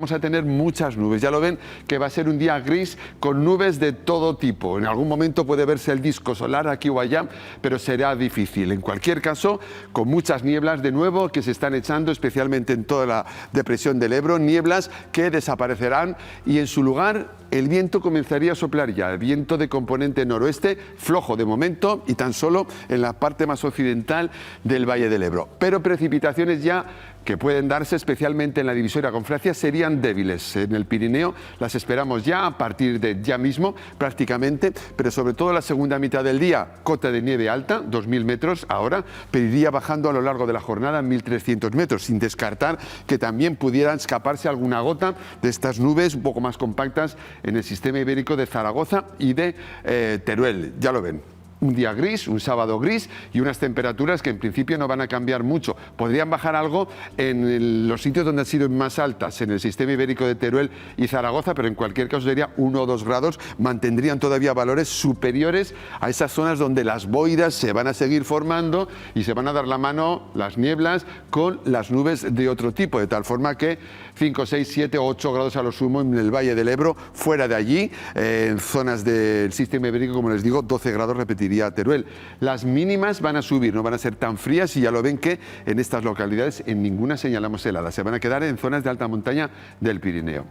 Vamos a tener muchas nubes, ya lo ven que va a ser un día gris con nubes de todo tipo. En algún momento puede verse el disco solar aquí o allá, pero será difícil. En cualquier caso, con muchas nieblas de nuevo que se están echando, especialmente en toda la depresión del Ebro, nieblas que desaparecerán y en su lugar el viento comenzaría a soplar ya. El viento de componente noroeste, flojo de momento y tan solo en la parte más occidental del Valle del Ebro. Pero precipitaciones ya que pueden darse especialmente en la divisoria con Francia serían débiles. En el Pirineo las esperamos ya a partir de ya mismo prácticamente, pero sobre todo la segunda mitad del día, cota de nieve alta, 2.000 metros ahora, pero iría bajando a lo largo de la jornada 1.300 metros, sin descartar que también pudieran escaparse alguna gota de estas nubes un poco más compactas en el sistema ibérico de Zaragoza y de Teruel. Ya lo ven. Un día gris, un sábado gris y unas temperaturas que en principio no van a cambiar mucho. Podrían bajar algo en los sitios donde han sido más altas, en el sistema ibérico de Teruel y Zaragoza, pero en cualquier caso sería 1 o 2 grados, mantendrían todavía valores superiores a esas zonas donde las boiras se van a seguir formando y se van a dar la mano las nieblas con las nubes de otro tipo, de tal forma que 5, 6, 7 o 8 grados a lo sumo en el Valle del Ebro, fuera de allí, en zonas del sistema ibérico, como les digo, 12 grados repetiría Teruel. Las mínimas van a subir, no van a ser tan frías y ya lo ven que en estas localidades en ninguna señalamos helada, se van a quedar en zonas de alta montaña del Pirineo.